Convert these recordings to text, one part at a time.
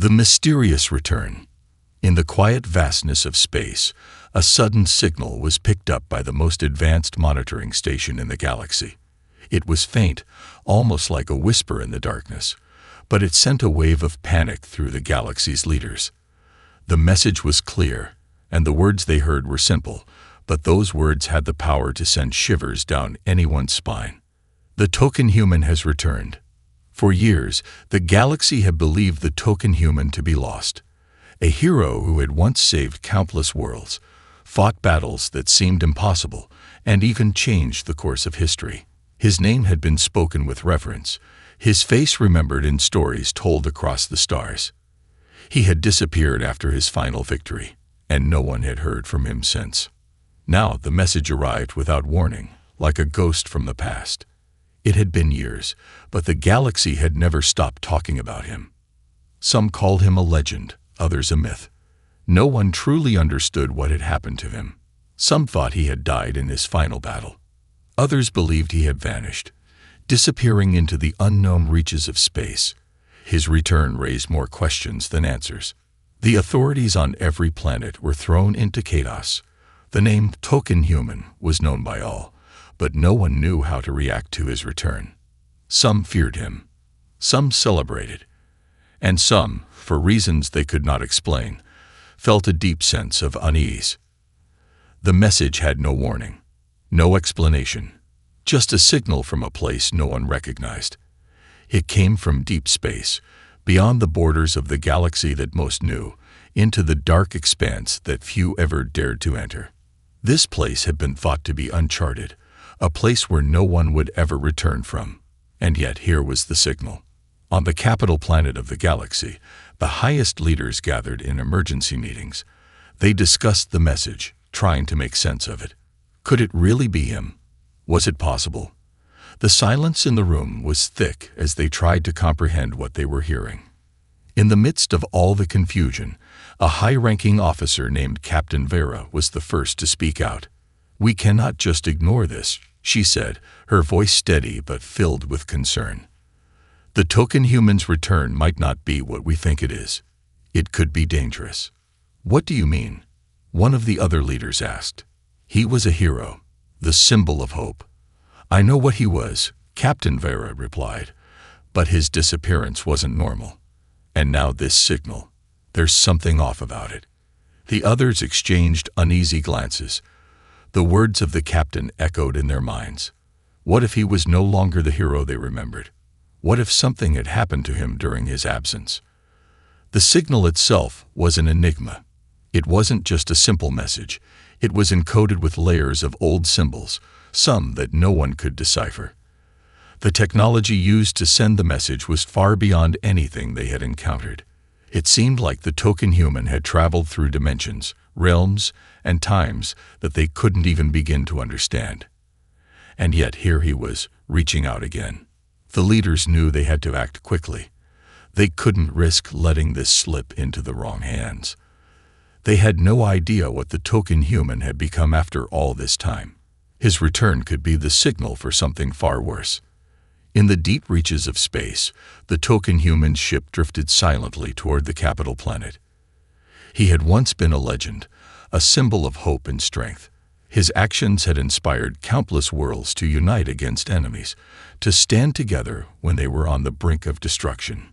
The mysterious return. In the quiet vastness of space, a sudden signal was picked up by the most advanced monitoring station in the galaxy. It was faint, almost like a whisper in the darkness, but it sent a wave of panic through the galaxy's leaders. The message was clear, and the words they heard were simple, but those words had the power to send shivers down anyone's spine. The token human has returned. For years, the galaxy had believed the token human to be lost. A hero who had once saved countless worlds, fought battles that seemed impossible, and even changed the course of history. His name had been spoken with reverence, his face remembered in stories told across the stars. He had disappeared after his final victory, and no one had heard from him since. Now the message arrived without warning, like a ghost from the past. It had been years, but the galaxy had never stopped talking about him. Some called him a legend, others a myth. No one truly understood what had happened to him. Some thought he had died in his final battle. Others believed he had vanished, disappearing into the unknown reaches of space. His return raised more questions than answers. The authorities on every planet were thrown into chaos. The name Token Human was known by all, but no one knew how to react to his return. Some feared him, some celebrated, and some, for reasons they could not explain, felt a deep sense of unease. The message had no warning, no explanation, just a signal from a place no one recognized. It came from deep space, beyond the borders of the galaxy that most knew, into the dark expanse that few ever dared to enter. This place had been thought to be uncharted, a place where no one would ever return from. And yet here was the signal. On the capital planet of the galaxy, the highest leaders gathered in emergency meetings. They discussed the message, trying to make sense of it. Could it really be him? Was it possible? The silence in the room was thick as they tried to comprehend what they were hearing. In the midst of all the confusion, a high-ranking officer named Captain Vera was the first to speak out. "We cannot just ignore this," she said, her voice steady but filled with concern. "The token human's return might not be what we think it is. It could be dangerous." "What do you mean?" one of the other leaders asked. "He was a hero, the symbol of hope." "I know what he was," Captain Vera replied, "but his disappearance wasn't normal. And now this signal. There's something off about it." The others exchanged uneasy glances. The words of the captain echoed in their minds. What if he was no longer the hero they remembered? What if something had happened to him during his absence? The signal itself was an enigma. It wasn't just a simple message. It was encoded with layers of old symbols, some that no one could decipher. The technology used to send the message was far beyond anything they had encountered. It seemed like the token human had traveled through dimensions, realms, and times that they couldn't even begin to understand. And yet here he was, reaching out again. The leaders knew they had to act quickly. They couldn't risk letting this slip into the wrong hands. They had no idea what the token human had become after all this time. His return could be the signal for something far worse. In the deep reaches of space, the token human's ship drifted silently toward the capital planet. He had once been a legend, a symbol of hope and strength. His actions had inspired countless worlds to unite against enemies, to stand together when they were on the brink of destruction.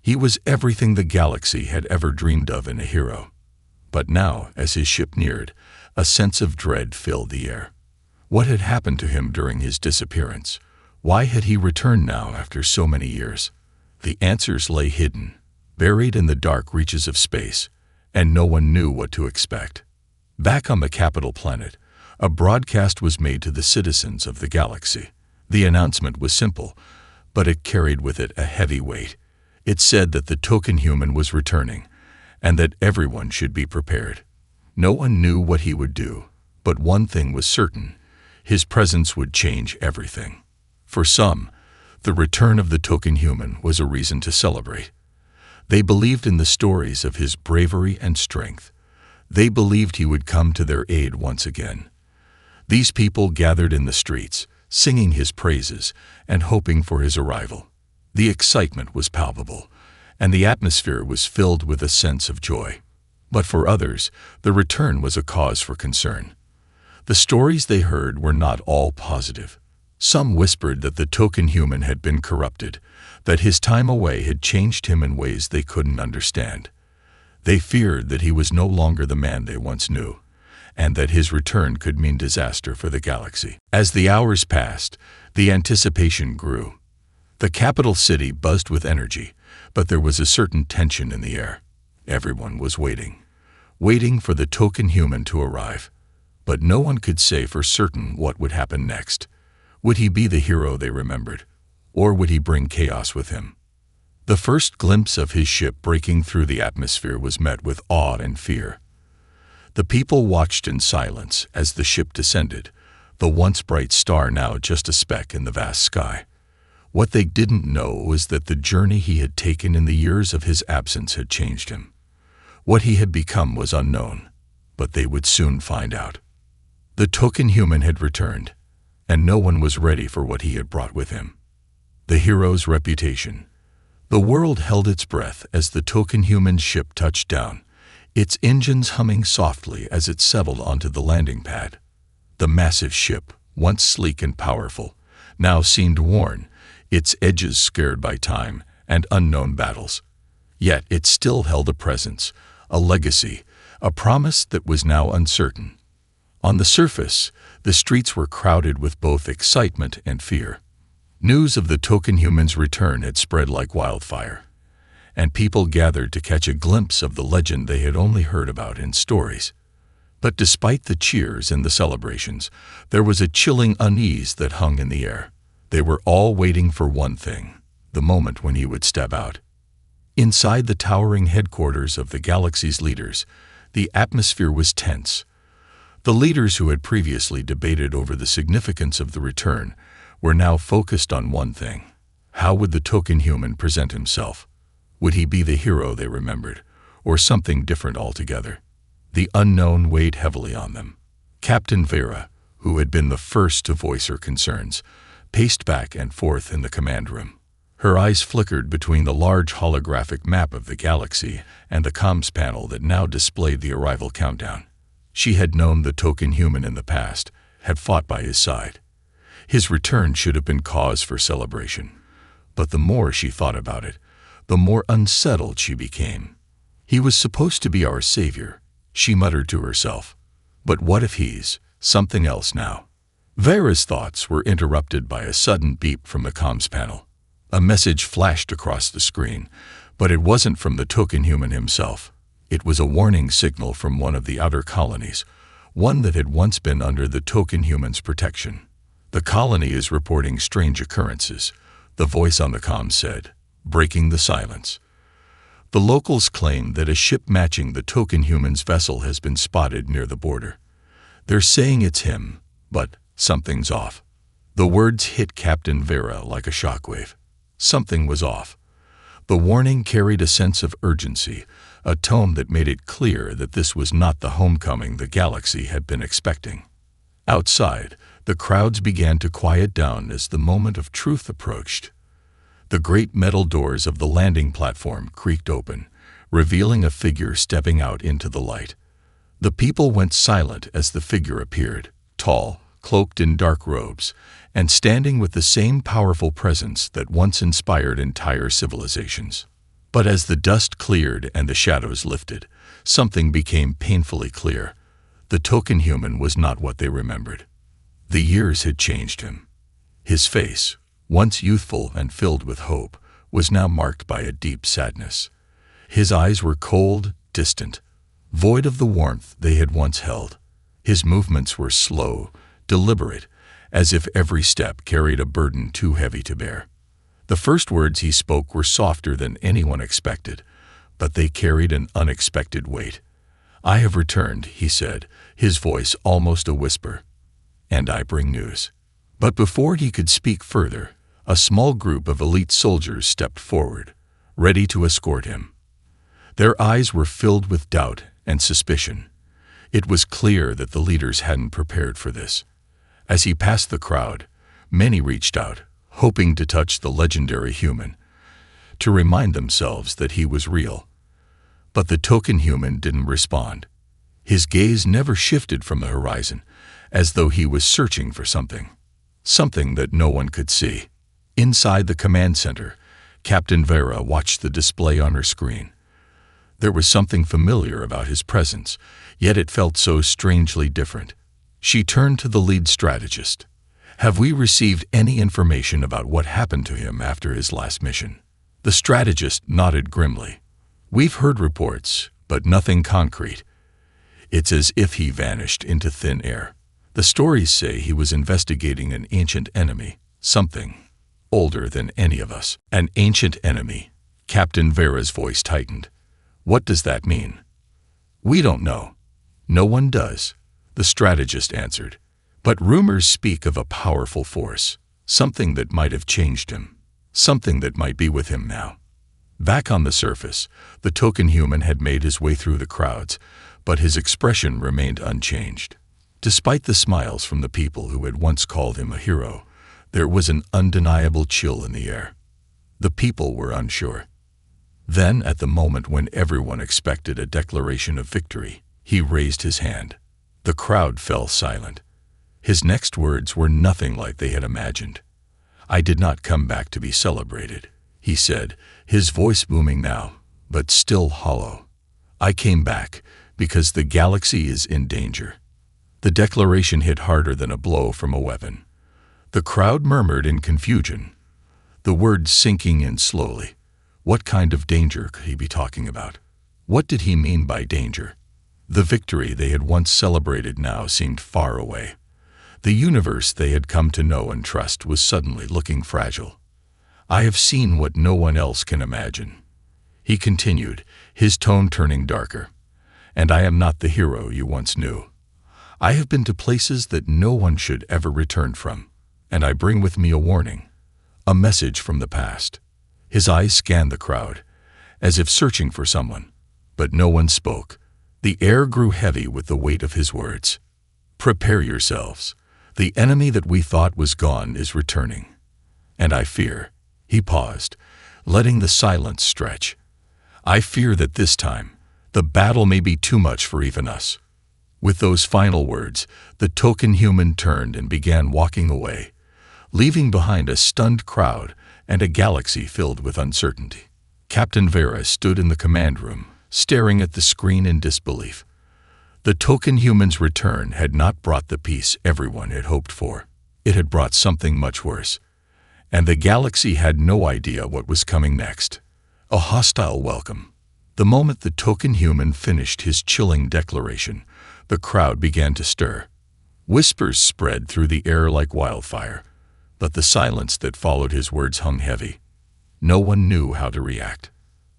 He was everything the galaxy had ever dreamed of in a hero. But now, as his ship neared, a sense of dread filled the air. What had happened to him during his disappearance? Why had he returned now after so many years? The answers lay hidden, buried in the dark reaches of space, and no one knew what to expect. Back on the capital planet, a broadcast was made to the citizens of the galaxy. The announcement was simple, but it carried with it a heavy weight. It said that the token human was returning, and that everyone should be prepared. No one knew what he would do, but one thing was certain: his presence would change everything. For some, the return of the token human was a reason to celebrate. They believed in the stories of his bravery and strength. They believed he would come to their aid once again. These people gathered in the streets, singing his praises and hoping for his arrival. The excitement was palpable, and the atmosphere was filled with a sense of joy. But for others, the return was a cause for concern. The stories they heard were not all positive. Some whispered that the token human had been corrupted, that his time away had changed him in ways they couldn't understand. They feared that he was no longer the man they once knew, and that his return could mean disaster for the galaxy. As the hours passed, the anticipation grew. The capital city buzzed with energy, but there was a certain tension in the air. Everyone was waiting for the token human to arrive. But no one could say for certain what would happen next. Would he be the hero they remembered, or would he bring chaos with him? The first glimpse of his ship breaking through the atmosphere was met with awe and fear. The people watched in silence as the ship descended, the once bright star now just a speck in the vast sky. What they didn't know was that the journey he had taken in the years of his absence had changed him. What he had become was unknown, but they would soon find out. The token human had returned, and no one was ready for what he had brought with him. The hero's reputation. The world held its breath as the token human's ship touched down, its engines humming softly as it settled onto the landing pad. The massive ship, once sleek and powerful, now seemed worn, its edges scarred by time and unknown battles. Yet it still held a presence, a legacy, a promise that was now uncertain. On the surface, the streets were crowded with both excitement and fear. News of the token human's return had spread like wildfire, and people gathered to catch a glimpse of the legend they had only heard about in stories. But despite the cheers and the celebrations, there was a chilling unease that hung in the air. They were all waiting for one thing, the moment when he would step out. Inside the towering headquarters of the galaxy's leaders, the atmosphere was tense. The leaders who had previously debated over the significance of the return were now focused on one thing. How would the token human present himself? Would he be the hero they remembered, or something different altogether? The unknown weighed heavily on them. Captain Vera, who had been the first to voice her concerns, paced back and forth in the command room. Her eyes flickered between the large holographic map of the galaxy and the comms panel that now displayed the arrival countdown. She had known the token human in the past, had fought by his side. His return should have been cause for celebration. But the more she thought about it, the more unsettled she became. He was supposed to be our savior, she muttered to herself. But what if he's something else now? Vera's thoughts were interrupted by a sudden beep from the comms panel. A message flashed across the screen, but it wasn't from the token human himself. It was a warning signal from one of the outer colonies, one that had once been under the token human's protection. The colony is reporting strange occurrences, the voice on the comm said, breaking the silence. The locals claim that a ship matching the token human's vessel has been spotted near the border. They're saying it's him, but something's off. The words hit Captain Vera like a shockwave. Something was off. The warning carried a sense of urgency, a tone that made it clear that this was not the homecoming the galaxy had been expecting. Outside, the crowds began to quiet down as the moment of truth approached. The great metal doors of the landing platform creaked open, revealing a figure stepping out into the light. The people went silent as the figure appeared, tall, cloaked in dark robes, and standing with the same powerful presence that once inspired entire civilizations. But as the dust cleared and the shadows lifted, something became painfully clear. The token human was not what they remembered. The years had changed him. His face, once youthful and filled with hope, was now marked by a deep sadness. His eyes were cold, distant, void of the warmth they had once held. His movements were slow, deliberate, as if every step carried a burden too heavy to bear. The first words he spoke were softer than anyone expected, but they carried an unexpected weight. "I have returned," he said, his voice almost a whisper, "and I bring news." But before he could speak further, a small group of elite soldiers stepped forward, ready to escort him. Their eyes were filled with doubt and suspicion. It was clear that the leaders hadn't prepared for this. As he passed the crowd, many reached out, hoping to touch the legendary human, to remind themselves that he was real. But the token human didn't respond. His gaze never shifted from the horizon, as though he was searching for something that no one could see. Inside the command center, Captain Vera watched the display on her screen. There was something familiar about his presence, yet it felt so strangely different. She turned to the lead strategist. "Have we received any information about what happened to him after his last mission?" The strategist nodded grimly. "We've heard reports, but nothing concrete. It's as if he vanished into thin air. The stories say he was investigating an ancient enemy, something older than any of us." "An ancient enemy?" Captain Vera's voice tightened. "What does that mean?" "We don't know. No one does," the strategist answered. "But rumors speak of a powerful force, something that might have changed him, something that might be with him now." Back on the surface, the token human had made his way through the crowds, but his expression remained unchanged. Despite the smiles from the people who had once called him a hero, there was an undeniable chill in the air. The people were unsure. Then, at the moment when everyone expected a declaration of victory, he raised his hand. The crowd fell silent. His next words were nothing like they had imagined. "I did not come back to be celebrated," he said, his voice booming now, but still hollow. "I came back because the galaxy is in danger." The declaration hit harder than a blow from a weapon. The crowd murmured in confusion, the words sinking in slowly. What kind of danger could he be talking about? What did he mean by danger? The victory they had once celebrated now seemed far away. The universe they had come to know and trust was suddenly looking fragile. "I have seen what no one else can imagine," he continued, his tone turning darker. "And I am not the hero you once knew. I have been to places that no one should ever return from, and I bring with me a warning, a message from the past." His eyes scanned the crowd, as if searching for someone, but no one spoke. The air grew heavy with the weight of his words. "Prepare yourselves. The enemy that we thought was gone is returning. And I fear," he paused, letting the silence stretch, "I fear that this time, the battle may be too much for even us." With those final words, the token human turned and began walking away, leaving behind a stunned crowd and a galaxy filled with uncertainty. Captain Vera stood in the command room, staring at the screen in disbelief. The token human's return had not brought the peace everyone had hoped for. It had brought something much worse. And the galaxy had no idea what was coming next. A hostile welcome. The moment the token human finished his chilling declaration, the crowd began to stir. Whispers spread through the air like wildfire, but the silence that followed his words hung heavy. No one knew how to react.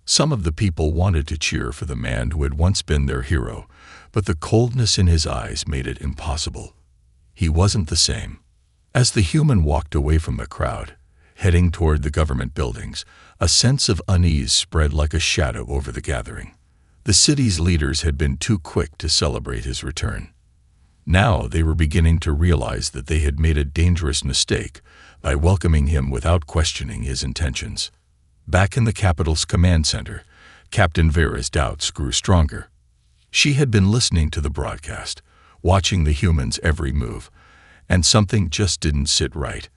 Some of the people wanted to cheer for the man who had once been their hero, but the coldness in his eyes made it impossible. He wasn't the same. As the human walked away from the crowd, heading toward the government buildings, a sense of unease spread like a shadow over the gathering. The city's leaders had been too quick to celebrate his return. Now they were beginning to realize that they had made a dangerous mistake by welcoming him without questioning his intentions. Back in the capital's command center, Captain Vera's doubts grew stronger. She had been listening to the broadcast, watching the human's every move, and something just didn't sit right.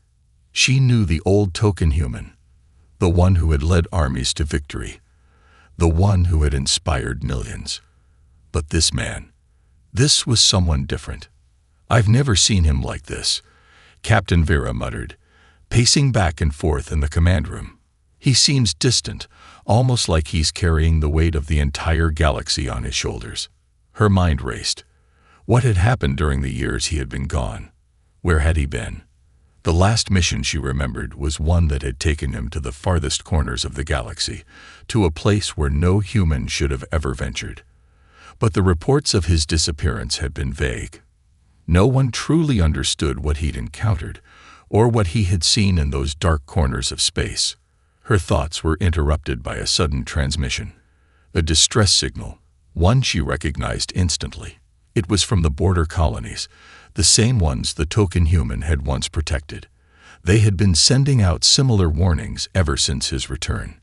She knew the old token human, the one who had led armies to victory, the one who had inspired millions. But this man, this was someone different. "I've never seen him like this," Captain Vera muttered, pacing back and forth in the command room. "He seems distant, almost like he's carrying the weight of the entire galaxy on his shoulders." Her mind raced. What had happened during the years he had been gone? Where had he been? The last mission she remembered was one that had taken him to the farthest corners of the galaxy, to a place where no human should have ever ventured. But the reports of his disappearance had been vague. No one truly understood what he'd encountered, or what he had seen in those dark corners of space. Her thoughts were interrupted by a sudden transmission. A distress signal, one she recognized instantly. It was from the border colonies, the same ones the token human had once protected. They had been sending out similar warnings ever since his return.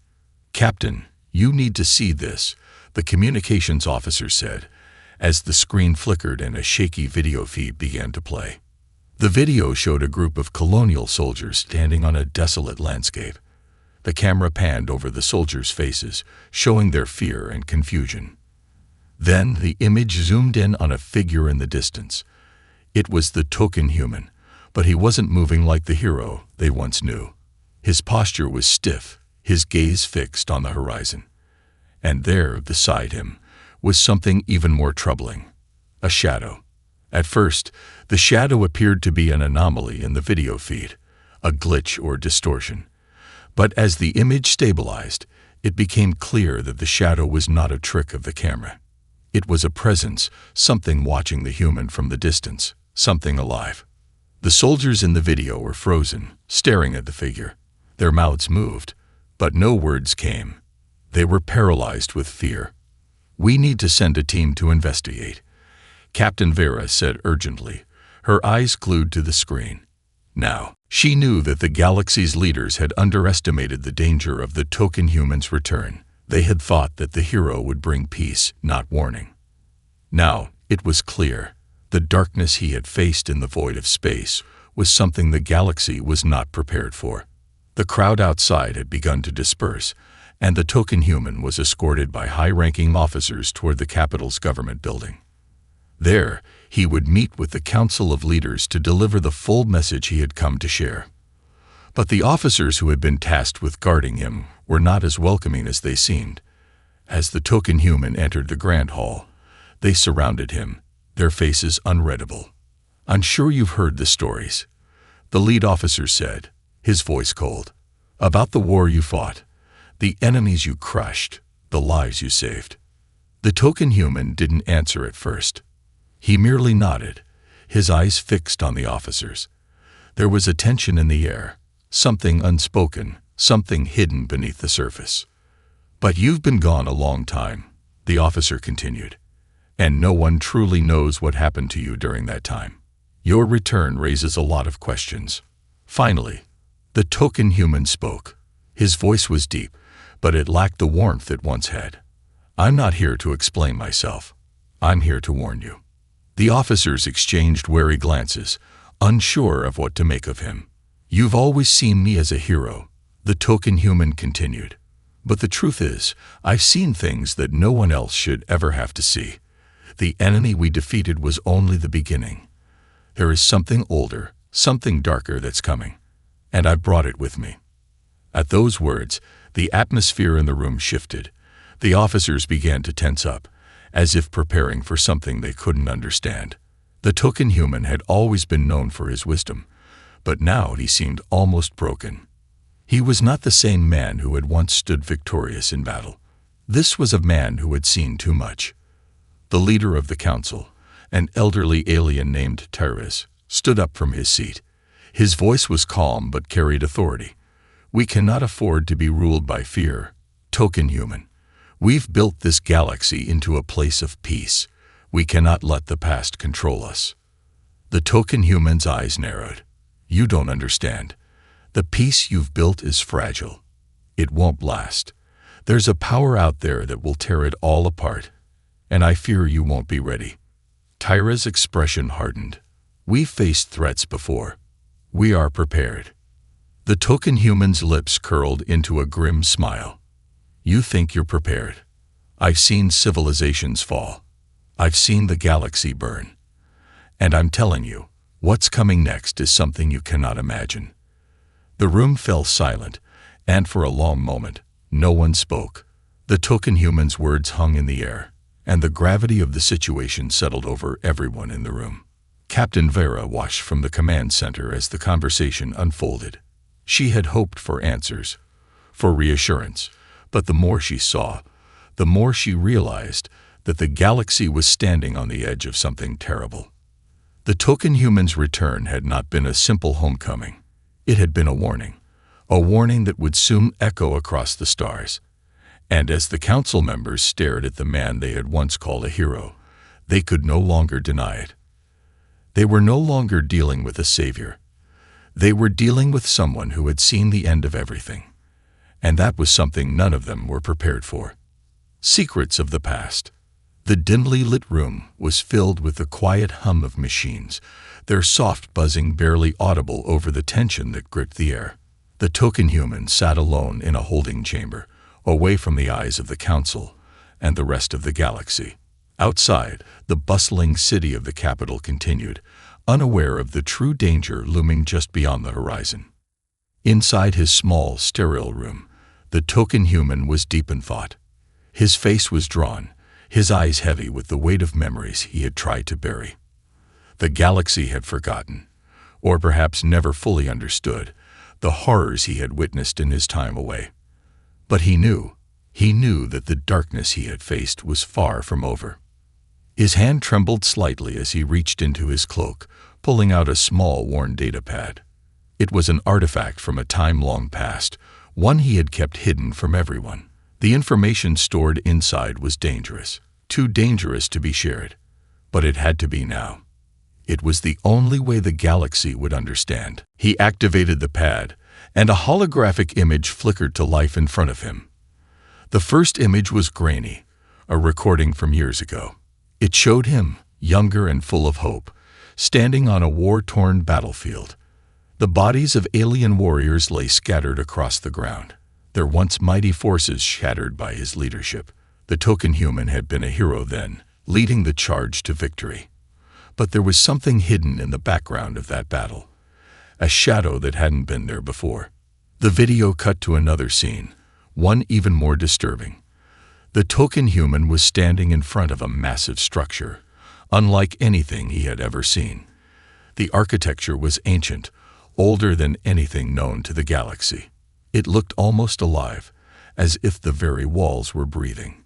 "Captain, you need to see this," the communications officer said, as the screen flickered and a shaky video feed began to play. The video showed a group of colonial soldiers standing on a desolate landscape. The camera panned over the soldiers' faces, showing their fear and confusion. Then the image zoomed in on a figure in the distance. It was the token human, but he wasn't moving like the hero they once knew. His posture was stiff, his gaze fixed on the horizon. And there, beside him, was something even more troubling: a shadow. At first, the shadow appeared to be an anomaly in the video feed, a glitch or distortion. But as the image stabilized, it became clear that the shadow was not a trick of the camera. It was a presence, something watching the human from the distance, something alive. The soldiers in the video were frozen, staring at the figure. Their mouths moved, but no words came. They were paralyzed with fear. "We need to send a team to investigate," Captain Vera said urgently, her eyes glued to the screen. Now, she knew that the galaxy's leaders had underestimated the danger of the token human's return. They had thought that the hero would bring peace, not warning. Now, it was clear. The darkness he had faced in the void of space was something the galaxy was not prepared for. The crowd outside had begun to disperse, and the token human was escorted by high-ranking officers toward the capital's government building. There, he would meet with the Council of Leaders to deliver the full message he had come to share. But the officers who had been tasked with guarding him were not as welcoming as they seemed. As the token human entered the grand hall, they surrounded him, their faces unreadable. "I'm sure you've heard the stories," the lead officer said, his voice cold. "About the war you fought, the enemies you crushed, the lives you saved." The token human didn't answer at first. He merely nodded, his eyes fixed on the officers. There was a tension in the air, something unspoken, something hidden beneath the surface. "But you've been gone a long time," the officer continued, "and no one truly knows what happened to you during that time. Your return raises a lot of questions." Finally, the token human spoke. His voice was deep, but it lacked the warmth it once had. "I'm not here to explain myself. I'm here to warn you." The officers exchanged wary glances, unsure of what to make of him. "You've always seen me as a hero," the token human continued. "But the truth is, I've seen things that no one else should ever have to see. The enemy we defeated was only the beginning. There is something older, something darker that's coming, and I brought it with me." At those words, the atmosphere in the room shifted. The officers began to tense up, as if preparing for something they couldn't understand. The token human had always been known for his wisdom, but now he seemed almost broken. He was not the same man who had once stood victorious in battle. This was a man who had seen too much. The leader of the council, an elderly alien named Tyrus, stood up from his seat. His voice was calm but carried authority. "We cannot afford to be ruled by fear, token human. We've built this galaxy into a place of peace. We cannot let the past control us." The token human's eyes narrowed. "You don't understand. The peace you've built is fragile. It won't last. There's a power out there that will tear it all apart, and I fear you won't be ready." Tyra's expression hardened. "We've faced threats before. We are prepared." The token human's lips curled into a grim smile. "You think you're prepared? I've seen civilizations fall. I've seen the galaxy burn. And I'm telling you, what's coming next is something you cannot imagine." The room fell silent, and for a long moment, no one spoke. The token human's words hung in the air, and the gravity of the situation settled over everyone in the room. Captain Vera watched from the command center as the conversation unfolded. She had hoped for answers, for reassurance, but the more she saw, the more she realized that the galaxy was standing on the edge of something terrible. The token human's return had not been a simple homecoming. It had been a warning that would soon echo across the stars. And as the council members stared at the man they had once called a hero, they could no longer deny it. They were no longer dealing with a savior. They were dealing with someone who had seen the end of everything. And that was something none of them were prepared for. Secrets of the past. The dimly lit room was filled with the quiet hum of machines, their soft buzzing barely audible over the tension that gripped the air. The token human sat alone in a holding chamber, away from the eyes of the council and the rest of the galaxy. Outside, the bustling city of the capital continued, unaware of the true danger looming just beyond the horizon. Inside his small, sterile room, the token human was deep in thought. His face was drawn, his eyes heavy with the weight of memories he had tried to bury. The galaxy had forgotten, or perhaps never fully understood, the horrors he had witnessed in his time away. But he knew that the darkness he had faced was far from over. His hand trembled slightly as he reached into his cloak, pulling out a small, worn datapad. It was an artifact from a time long past, one he had kept hidden from everyone. The information stored inside was dangerous, too dangerous to be shared, but it had to be now. It was the only way the galaxy would understand. He activated the pad, and a holographic image flickered to life in front of him. The first image was grainy, a recording from years ago. It showed him, younger and full of hope, standing on a war-torn battlefield. The bodies of alien warriors lay scattered across the ground, their once mighty forces shattered by his leadership. The token human had been a hero then, leading the charge to victory. But there was something hidden in the background of that battle, a shadow that hadn't been there before. The video cut to another scene, one even more disturbing. The token human was standing in front of a massive structure, unlike anything he had ever seen. The architecture was ancient, older than anything known to the galaxy. It looked almost alive, as if the very walls were breathing.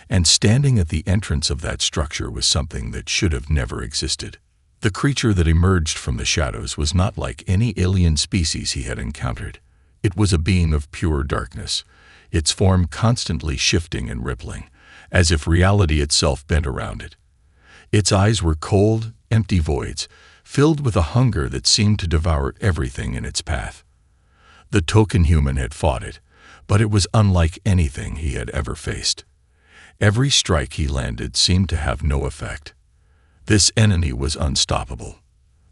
And standing at the entrance of that structure was something that should have never existed. The creature that emerged from the shadows was not like any alien species he had encountered. It was a being of pure darkness, its form constantly shifting and rippling, as if reality itself bent around it. Its eyes were cold, empty voids, filled with a hunger that seemed to devour everything in its path. The token human had fought it, but it was unlike anything he had ever faced. Every strike he landed seemed to have no effect. This enemy was unstoppable.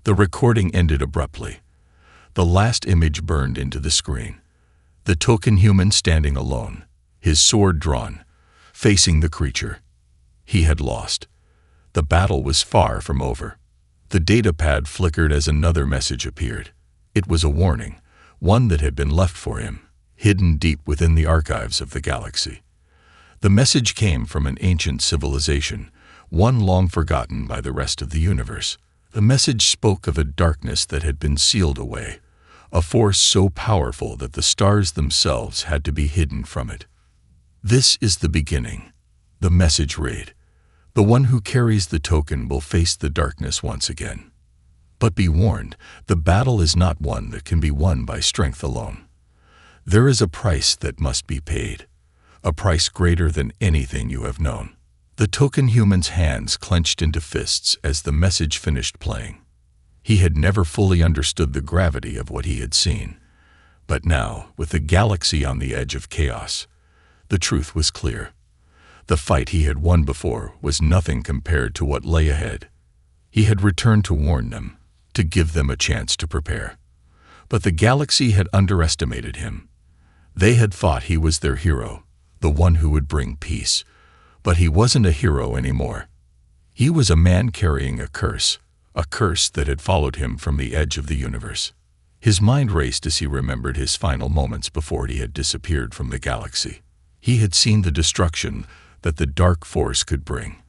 The recording ended abruptly. The last image burned into the screen. The token human standing alone, his sword drawn, facing the creature. He had lost. The battle was far from over. The datapad flickered as another message appeared. It was a warning, one that had been left for him, hidden deep within the archives of the galaxy. The message came from an ancient civilization, one long forgotten by the rest of the universe. The message spoke of a darkness that had been sealed away, a force so powerful that the stars themselves had to be hidden from it. This is the beginning, the message read. The one who carries the token will face the darkness once again. But be warned, the battle is not one that can be won by strength alone. There is a price that must be paid, a price greater than anything you have known. The token human's hands clenched into fists as the message finished playing. He had never fully understood the gravity of what he had seen. But now, with the galaxy on the edge of chaos, the truth was clear. The fight he had won before was nothing compared to what lay ahead. He had returned to warn them, to give them a chance to prepare. But the galaxy had underestimated him. They had thought he was their hero, the one who would bring peace. But he wasn't a hero anymore. He was a man carrying a curse that had followed him from the edge of the universe. His mind raced as he remembered his final moments before he had disappeared from the galaxy. He had seen the destruction that the dark force could bring,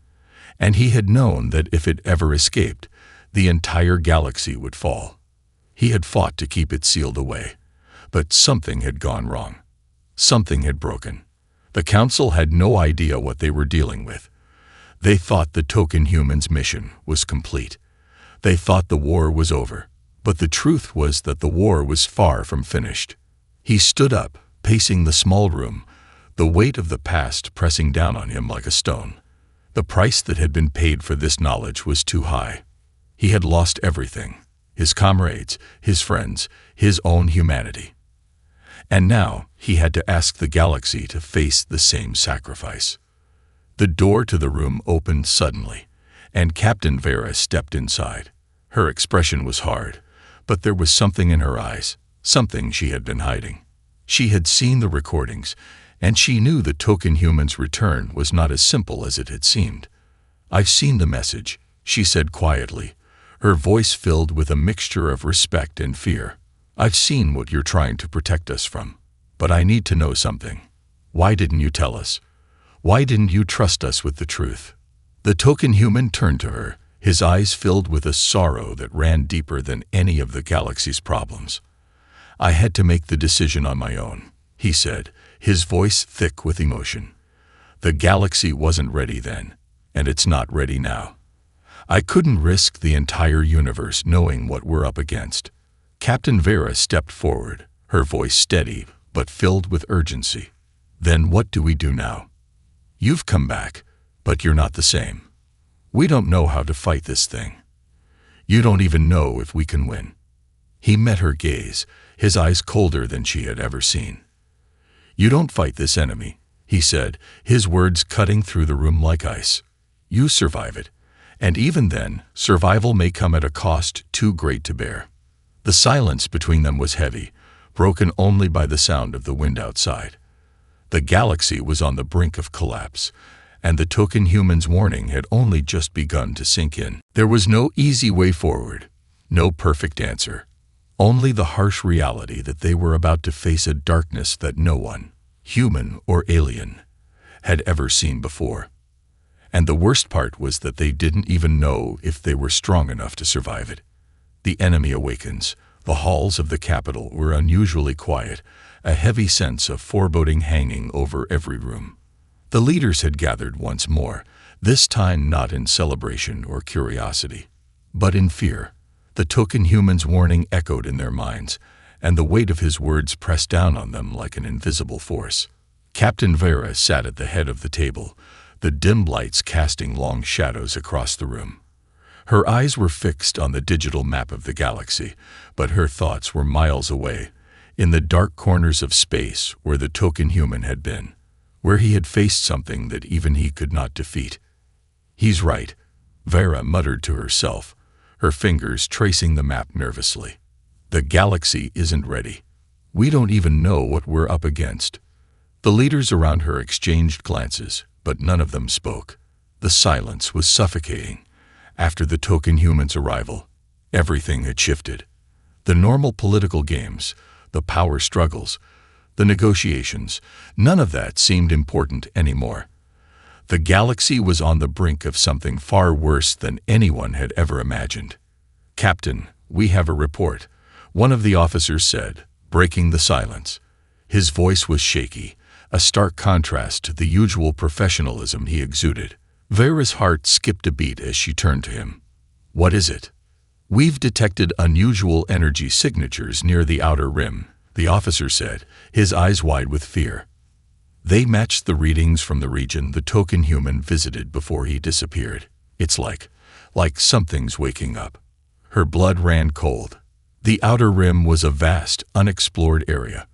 and he had known that if it ever escaped, the entire galaxy would fall. He had fought to keep it sealed away, but something had gone wrong. Something had broken. The Council had no idea what they were dealing with. They thought the token human's mission was complete. They thought the war was over, but the truth was that the war was far from finished. He stood up, pacing the small room, the weight of the past pressing down on him like a stone. The price that had been paid for this knowledge was too high. He had lost everything, his comrades, his friends, his own humanity. And now he had to ask the galaxy to face the same sacrifice. The door to the room opened suddenly, and Captain Vera stepped inside. Her expression was hard, but there was something in her eyes, something she had been hiding. She had seen the recordings, and she knew the token human's return was not as simple as it had seemed. "I've seen the message," she said quietly, her voice filled with a mixture of respect and fear. "I've seen what you're trying to protect us from. But I need to know something. Why didn't you tell us? Why didn't you trust us with the truth?" The token human turned to her, his eyes filled with a sorrow that ran deeper than any of the galaxy's problems. "I had to make the decision on my own," he said, his voice thick with emotion. "The galaxy wasn't ready then, and it's not ready now. I couldn't risk the entire universe knowing what we're up against." Captain Vera stepped forward, her voice steady but filled with urgency. "Then what do we do now? You've come back, but you're not the same. We don't know how to fight this thing. You don't even know if we can win." He met her gaze, his eyes colder than she had ever seen. "You don't fight this enemy," he said, his words cutting through the room like ice. "You survive it, and even then, survival may come at a cost too great to bear." The silence between them was heavy, broken only by the sound of the wind outside. The galaxy was on the brink of collapse, and the token human's warning had only just begun to sink in. There was no easy way forward, no perfect answer, only the harsh reality that they were about to face a darkness that no one, human or alien, had ever seen before. And the worst part was that they didn't even know if they were strong enough to survive it. The enemy awakens. The halls of the capital were unusually quiet, a heavy sense of foreboding hanging over every room. The leaders had gathered once more, this time not in celebration or curiosity, but in fear. The token human's warning echoed in their minds, and the weight of his words pressed down on them like an invisible force. Captain Vera sat at the head of the table, the dim lights casting long shadows across the room. Her eyes were fixed on the digital map of the galaxy, but her thoughts were miles away, in the dark corners of space where the token human had been, where he had faced something that even he could not defeat. "He's right," Vera muttered to herself, her fingers tracing the map nervously. "The galaxy isn't ready. We don't even know what we're up against." The leaders around her exchanged glances, but none of them spoke. The silence was suffocating. After the token human's arrival, everything had shifted. The normal political games, the power struggles, the negotiations, none of that seemed important anymore. The galaxy was on the brink of something far worse than anyone had ever imagined. "Captain, we have a report," one of the officers said, breaking the silence. His voice was shaky, a stark contrast to the usual professionalism he exuded. Vera's heart skipped a beat as she turned to him. "What is it?" "We've detected unusual energy signatures near the outer rim," the officer said, his eyes wide with fear. "They matched the readings from the region the token human visited before he disappeared. It's like something's waking up." Her blood ran cold. The outer rim was a vast, unexplored area,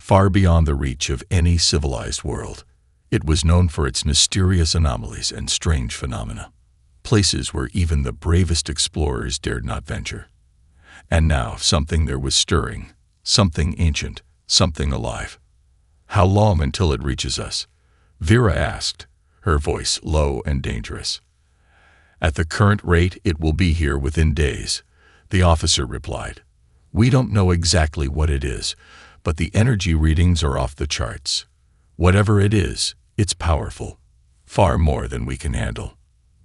far beyond the reach of any civilized world. It was known for its mysterious anomalies and strange phenomena, places where even the bravest explorers dared not venture. And now something there was stirring, something ancient, something alive. "How long until it reaches us?" Vera asked, her voice low and dangerous. "At the current rate, it will be here within days," the officer replied. "We don't know exactly what it is, but the energy readings are off the charts. Whatever it is, it's powerful, far more than we can handle."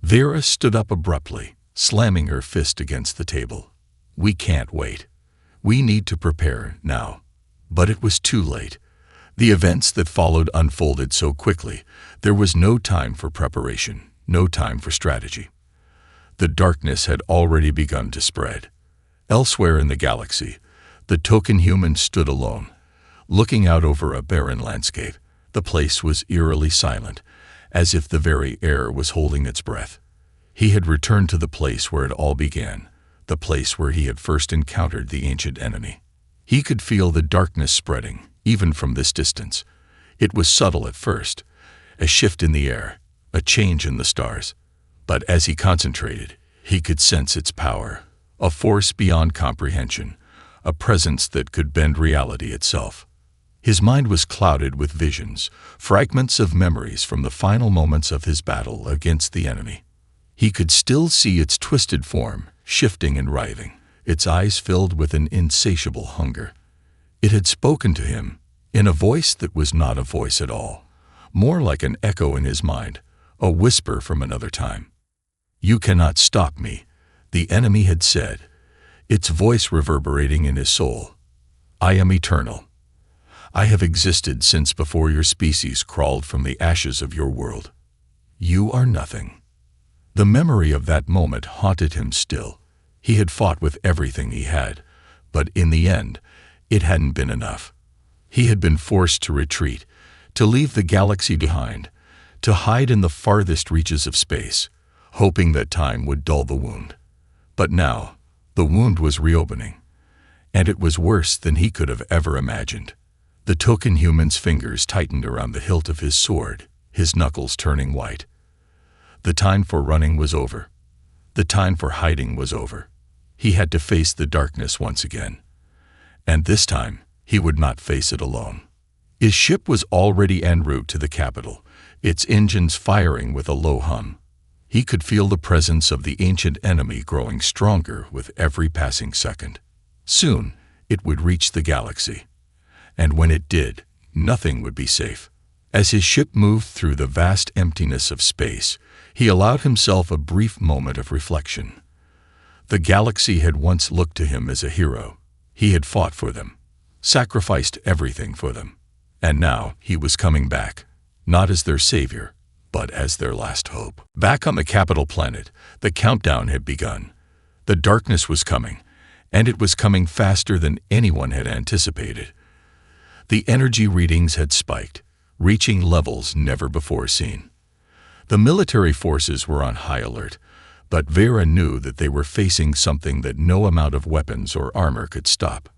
Vera stood up abruptly, slamming her fist against the table. "We can't wait. We need to prepare now." But it was too late. The events that followed unfolded so quickly, there was no time for preparation, no time for strategy. The darkness had already begun to spread. Elsewhere in the galaxy, the token human stood alone, looking out over a barren landscape. The place was eerily silent, as if the very air was holding its breath. He had returned to the place where it all began, the place where he had first encountered the ancient enemy. He could feel the darkness spreading, even from this distance. It was subtle at first, a shift in the air, a change in the stars. But as he concentrated, he could sense its power, a force beyond comprehension, a presence that could bend reality itself. His mind was clouded with visions, fragments of memories from the final moments of his battle against the enemy. He could still see its twisted form, shifting and writhing, its eyes filled with an insatiable hunger. It had spoken to him, in a voice that was not a voice at all, more like an echo in his mind, a whisper from another time. "You cannot stop me," the enemy had said, its voice reverberating in his soul. "I am eternal. I have existed since before your species crawled from the ashes of your world. You are nothing." The memory of that moment haunted him still. He had fought with everything he had, but in the end, it hadn't been enough. He had been forced to retreat, to leave the galaxy behind, to hide in the farthest reaches of space, hoping that time would dull the wound. But now, the wound was reopening, and it was worse than he could have ever imagined. The token human's fingers tightened around the hilt of his sword, his knuckles turning white. The time for running was over. The time for hiding was over. He had to face the darkness once again. And this time, he would not face it alone. His ship was already en route to the capital, its engines firing with a low hum. He could feel the presence of the ancient enemy growing stronger with every passing second. Soon, it would reach the galaxy. And when it did, nothing would be safe. As his ship moved through the vast emptiness of space, he allowed himself a brief moment of reflection. The galaxy had once looked to him as a hero. He had fought for them, sacrificed everything for them. And now he was coming back, not as their savior, but as their last hope. Back on the capital planet, the countdown had begun. The darkness was coming, and it was coming faster than anyone had anticipated. The energy readings had spiked, reaching levels never before seen. The military forces were on high alert, but Vera knew that they were facing something that no amount of weapons or armor could stop.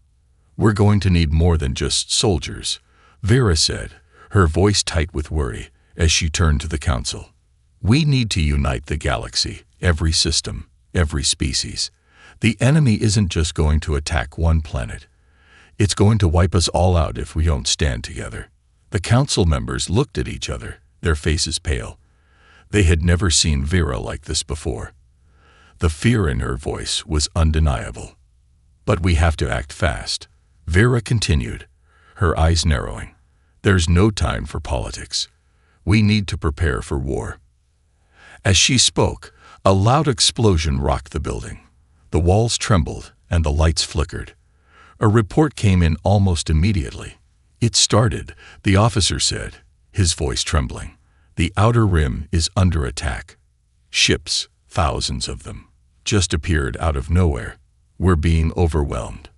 "We're going to need more than just soldiers," Vera said, her voice tight with worry, as she turned to the council. "We need to unite the galaxy, every system, every species. The enemy isn't just going to attack one planet. It's going to wipe us all out if we don't stand together." The council members looked at each other, their faces pale. They had never seen Vera like this before. The fear in her voice was undeniable. "But we have to act fast," Vera continued, her eyes narrowing. "There's no time for politics. We need to prepare for war." As she spoke, a loud explosion rocked the building. The walls trembled and the lights flickered. A report came in almost immediately. "It started," the officer said, his voice trembling. "The outer rim is under attack. Ships, thousands of them, just appeared out of nowhere. We're being overwhelmed."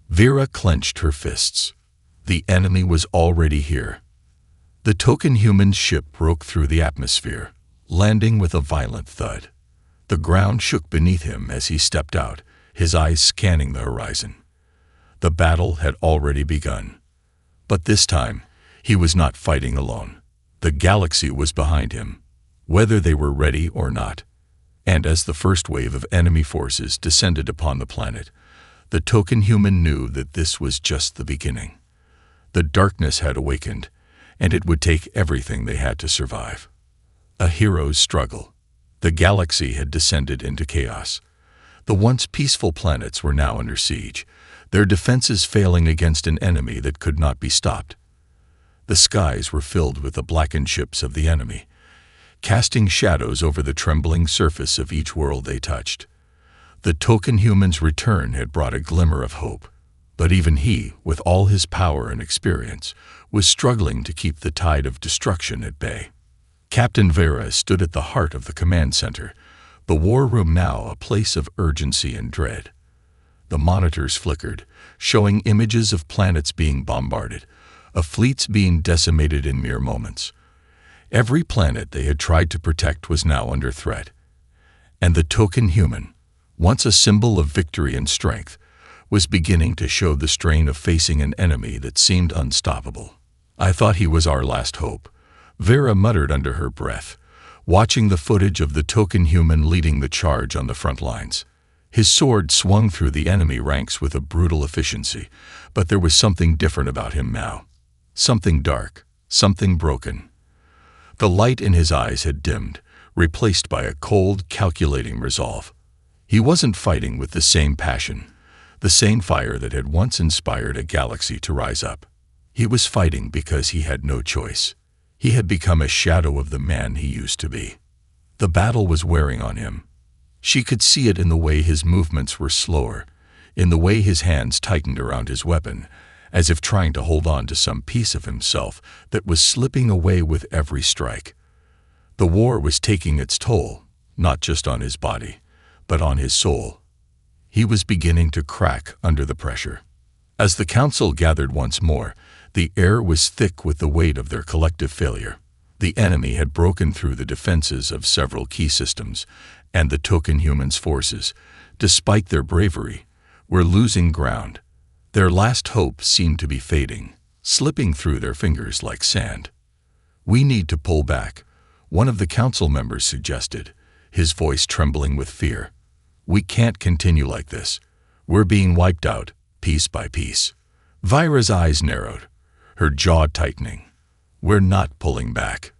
Vera clenched her fists. The enemy was already here. The token human ship broke through the atmosphere, landing with a violent thud. The ground shook beneath him as he stepped out, his eyes scanning the horizon. The battle had already begun. But this time, he was not fighting alone. The galaxy was behind him, whether they were ready or not. And as the first wave of enemy forces descended upon the planet, the token human knew that this was just the beginning. The darkness had awakened, and it would take everything they had to survive. A hero's struggle. The galaxy had descended into chaos. The once peaceful planets were now under siege, their defenses failing against an enemy that could not be stopped. The skies were filled with the blackened ships of the enemy, casting shadows over the trembling surface of each world they touched. The token human's return had brought a glimmer of hope, but even he, with all his power and experience, was struggling to keep the tide of destruction at bay. Captain Vera stood at the heart of the command center, the war room now a place of urgency and dread. The monitors flickered, showing images of planets being bombarded, of fleets being decimated in mere moments. Every planet they had tried to protect was now under threat. And the token human, once a symbol of victory and strength, was beginning to show the strain of facing an enemy that seemed unstoppable. "I thought he was our last hope," Vera muttered under her breath, watching the footage of the token human leading the charge on the front lines. His sword swung through the enemy ranks with a brutal efficiency, but there was something different about him now. Something dark, something broken. The light in his eyes had dimmed, replaced by a cold, calculating resolve. He wasn't fighting with the same passion, the same fire that had once inspired a galaxy to rise up. He was fighting because he had no choice. He had become a shadow of the man he used to be. The battle was wearing on him. She could see it in the way his movements were slower, in the way his hands tightened around his weapon, as if trying to hold on to some piece of himself that was slipping away with every strike. The war was taking its toll, not just on his body, but on his soul. He was beginning to crack under the pressure. As the council gathered once more, the air was thick with the weight of their collective failure. The enemy had broken through the defenses of several key systems, and the token humans' forces, despite their bravery, were losing ground. Their last hope seemed to be fading, slipping through their fingers like sand. "We need to pull back," one of the council members suggested, his voice trembling with fear. "We can't continue like this. We're being wiped out, piece by piece." Vira's eyes narrowed, her jaw tightening. "We're not pulling back.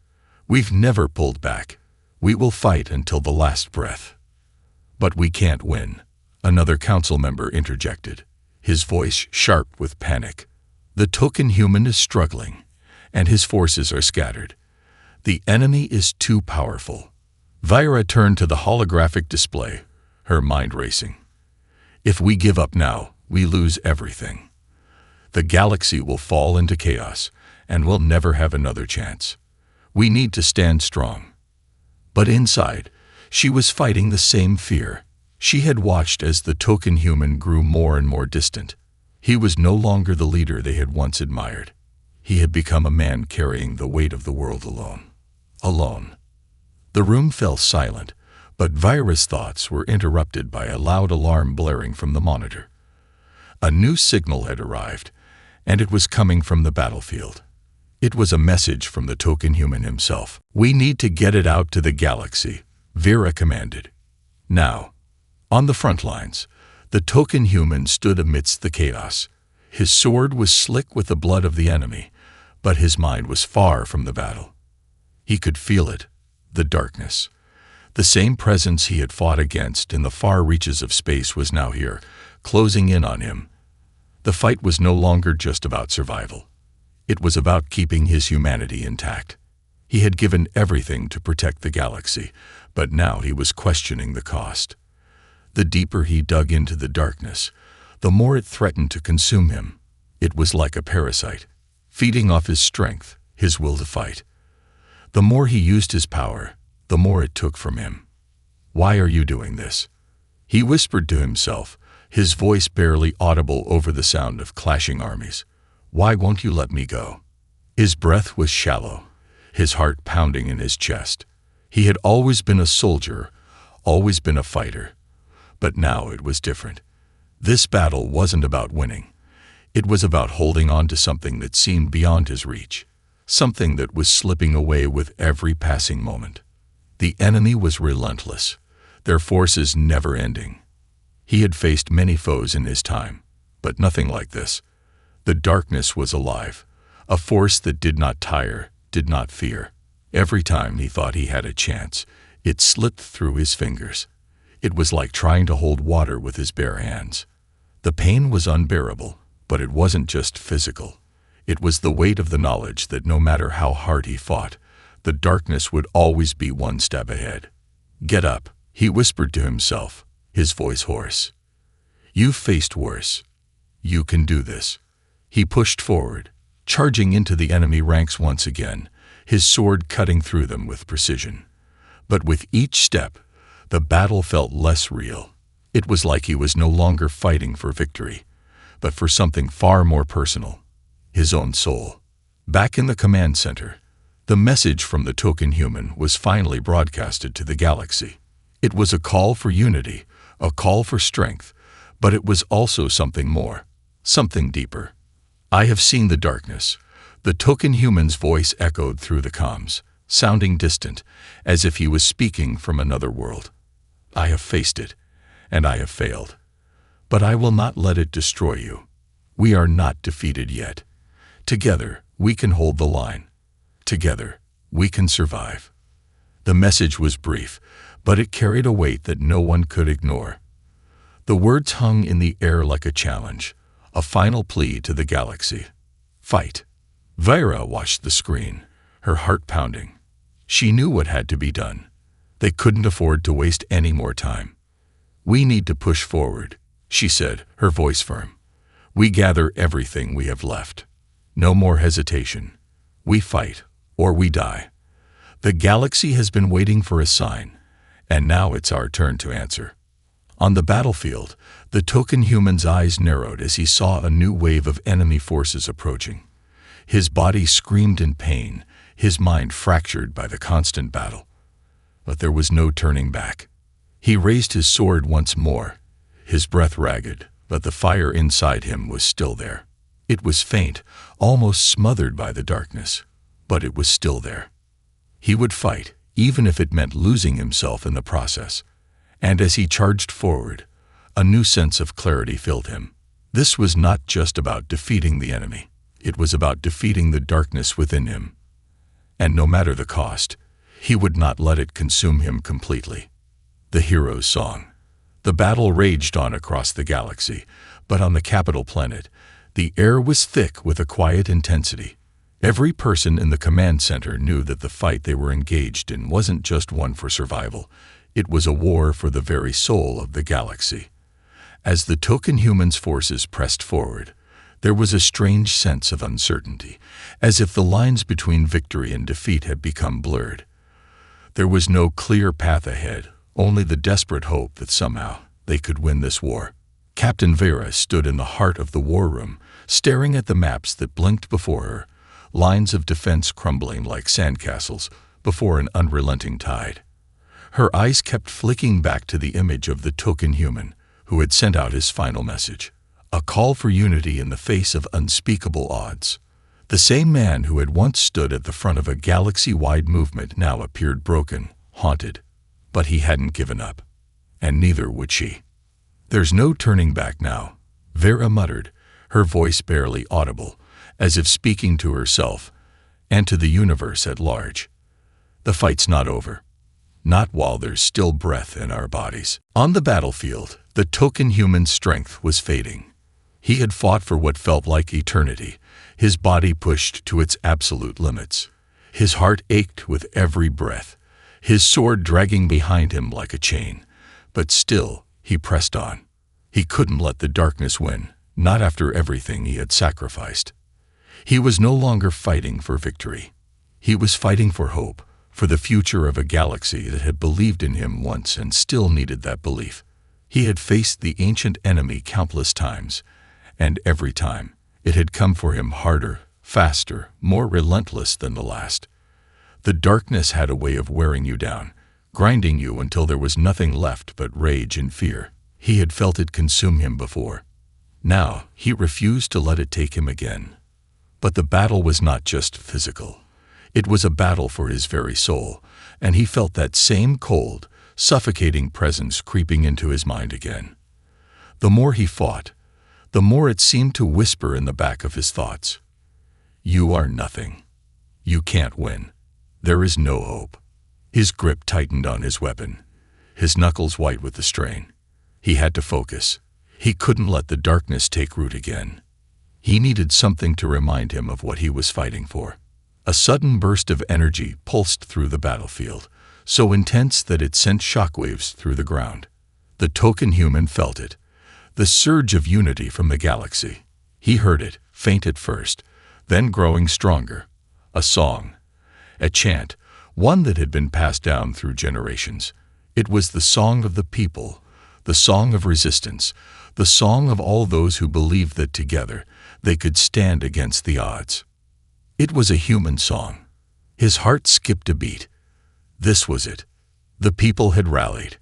We've never pulled back. We will fight until the last breath." "But we can't win," another council member interjected, his voice sharp with panic. "The token human is struggling, and his forces are scattered. The enemy is too powerful." Vira turned to the holographic display, her mind racing. "If we give up now, we lose everything. The galaxy will fall into chaos, and we'll never have another chance. We need to stand strong." But inside, she was fighting the same fear. She had watched as the token human grew more and more distant. He was no longer the leader they had once admired. He had become a man carrying the weight of the world alone. Alone. The room fell silent, but Vira's thoughts were interrupted by a loud alarm blaring from the monitor. A new signal had arrived, and it was coming from the battlefield. It was a message from the token human himself. "We need to get it out to the galaxy," Vera commanded. Now, on the front lines, the token human stood amidst the chaos. His sword was slick with the blood of the enemy, but his mind was far from the battle. He could feel it, the darkness. The same presence he had fought against in the far reaches of space was now here, closing in on him. The fight was no longer just about survival. It was about keeping his humanity intact. He had given everything to protect the galaxy, but now he was questioning the cost. The deeper he dug into the darkness, the more it threatened to consume him. It was like a parasite, feeding off his strength, his will to fight. The more he used his power, the more it took from him. "Why are you doing this?" he whispered to himself, his voice barely audible over the sound of clashing armies. "Why won't you let me go?" His breath was shallow, his heart pounding in his chest. He had always been a soldier, always been a fighter. But now it was different. This battle wasn't about winning. It was about holding on to something that seemed beyond his reach, something that was slipping away with every passing moment. The enemy was relentless, their forces never ending. He had faced many foes in his time, but nothing like this. The darkness was alive, a force that did not tire, did not fear. Every time he thought he had a chance, it slipped through his fingers. It was like trying to hold water with his bare hands. The pain was unbearable, but it wasn't just physical. It was the weight of the knowledge that no matter how hard he fought, the darkness would always be one step ahead. "Get up," he whispered to himself, his voice hoarse. "You've faced worse. You can do this." He pushed forward, charging into the enemy ranks once again, his sword cutting through them with precision. But with each step, the battle felt less real. It was like he was no longer fighting for victory, but for something far more personal, his own soul. Back in the command center, the message from the token human was finally broadcasted to the galaxy. It was a call for unity, a call for strength, But it was also something more, something deeper. "I have seen the darkness." The token human's voice echoed through the comms, sounding distant, as if he was speaking from another world. "I have faced it, and I have failed. But I will not let it destroy you. We are not defeated yet. Together, we can hold the line. Together, we can survive." The message was brief, but it carried a weight that no one could ignore. The words hung in the air like a challenge, a final plea to the galaxy. Fight. Vera watched the screen, her heart pounding. She knew what had to be done. They couldn't afford to waste any more time. "We need to push forward," she said, her voice firm. "We gather everything we have left. No more hesitation. We fight, or we die. The galaxy has been waiting for a sign, and now it's our turn to answer." On the battlefield, the token human's eyes narrowed as he saw a new wave of enemy forces approaching. His body screamed in pain, his mind fractured by the constant battle. But there was no turning back. He raised his sword once more, his breath ragged, but the fire inside him was still there. It was faint, almost smothered by the darkness, but it was still there. He would fight, even if it meant losing himself in the process. And as he charged forward, a new sense of clarity filled him. This was not just about defeating the enemy. It was about defeating the darkness within him. And no matter the cost, he would not let it consume him completely. The hero's song. The battle raged on across the galaxy, but on the capital planet, the air was thick with a quiet intensity. Every person in the command center knew that the fight they were engaged in wasn't just one for survival. It was a war for the very soul of the galaxy. As the token human's forces pressed forward, there was a strange sense of uncertainty, as if the lines between victory and defeat had become blurred. There was no clear path ahead, only the desperate hope that somehow they could win this war. Captain Vera stood in the heart of the war room, staring at the maps that blinked before her, lines of defense crumbling like sandcastles before an unrelenting tide. Her eyes kept flicking back to the image of the token human who had sent out his final message, a call for unity in the face of unspeakable odds. The same man who had once stood at the front of a galaxy-wide movement now appeared broken, haunted. But he hadn't given up, and neither would she. "There's no turning back now," Vera muttered, her voice barely audible, as if speaking to herself and to the universe at large. "The fight's not over. Not while there's still breath in our bodies." On the battlefield, the token human's strength was fading. He had fought for what felt like eternity, his body pushed to its absolute limits. His heart ached with every breath, his sword dragging behind him like a chain. But still, he pressed on. He couldn't let the darkness win, not after everything he had sacrificed. He was no longer fighting for victory. He was fighting for hope, for the future of a galaxy that had believed in him once and still needed that belief. He had faced the ancient enemy countless times, and every time it had come for him harder, faster, more relentless than the last. The darkness had a way of wearing you down, grinding you until there was nothing left but rage and fear. He had felt it consume him before. Now, he refused to let it take him again. But the battle was not just physical. It was a battle for his very soul, and he felt that same cold, suffocating presence creeping into his mind again. The more he fought, the more it seemed to whisper in the back of his thoughts. "You are nothing. You can't win. There is no hope." His grip tightened on his weapon, his knuckles white with the strain. He had to focus. He couldn't let the darkness take root again. He needed something to remind him of what he was fighting for. A sudden burst of energy pulsed through the battlefield, so intense that it sent shockwaves through the ground. The token human felt it, the surge of unity from the galaxy. He heard it, faint at first, then growing stronger. A song, a chant, one that had been passed down through generations. It was the song of the people, the song of resistance, the song of all those who believed that together they could stand against the odds. It was a human song. His heart skipped a beat. This was it. The people had rallied.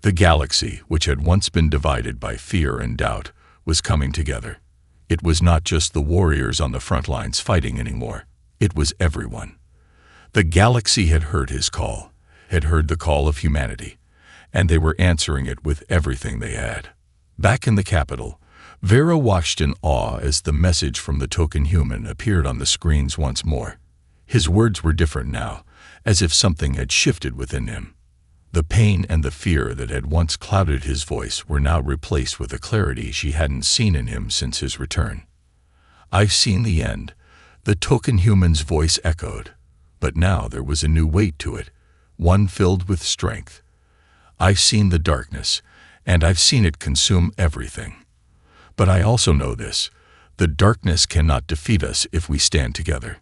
The galaxy, which had once been divided by fear and doubt, was coming together. It was not just the warriors on the front lines fighting anymore. It was everyone. The galaxy had heard his call, had heard the call of humanity, and they were answering it with everything they had. Back in the capital, Vera watched in awe as the message from the token human appeared on the screens once more. His words were different now, as if something had shifted within him. The pain and the fear that had once clouded his voice were now replaced with a clarity she hadn't seen in him since his return. "I've seen the end," the token human's voice echoed, but now there was a new weight to it, one filled with strength. "I've seen the darkness, and I've seen it consume everything. But I also know this: the darkness cannot defeat us if we stand together."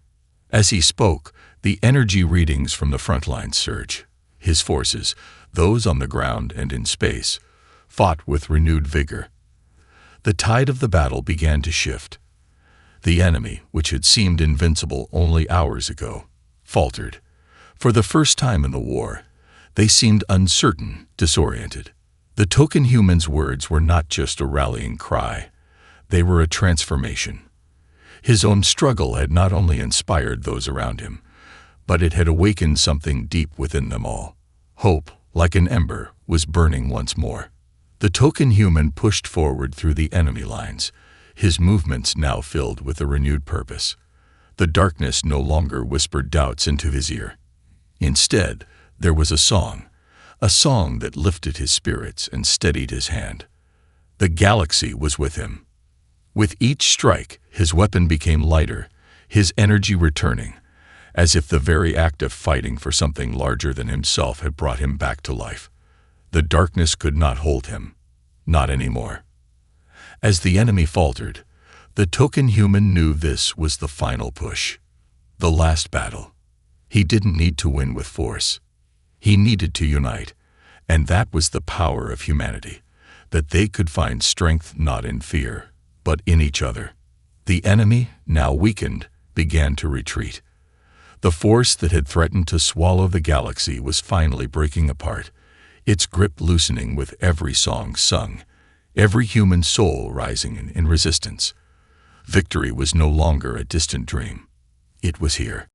As he spoke, the energy readings from the front lines surged. His forces, those on the ground and in space, fought with renewed vigor. The tide of the battle began to shift. The enemy, which had seemed invincible only hours ago, faltered. For the first time in the war, they seemed uncertain, disoriented. The token human's words were not just a rallying cry. They were a transformation. His own struggle had not only inspired those around him, but it had awakened something deep within them all. Hope, like an ember, was burning once more. The token human pushed forward through the enemy lines, his movements now filled with a renewed purpose. The darkness no longer whispered doubts into his ear. Instead, there was a song that lifted his spirits and steadied his hand. The galaxy was with him. With each strike, his weapon became lighter, his energy returning, as if the very act of fighting for something larger than himself had brought him back to life. The darkness could not hold him, not anymore. As the enemy faltered, the token human knew this was the final push, the last battle. He didn't need to win with force. He needed to unite, and that was the power of humanity, that they could find strength not in fear, but in each other. The enemy, now weakened, began to retreat. The force that had threatened to swallow the galaxy was finally breaking apart, its grip loosening with every song sung, every human soul rising in resistance. Victory was no longer a distant dream. It was here.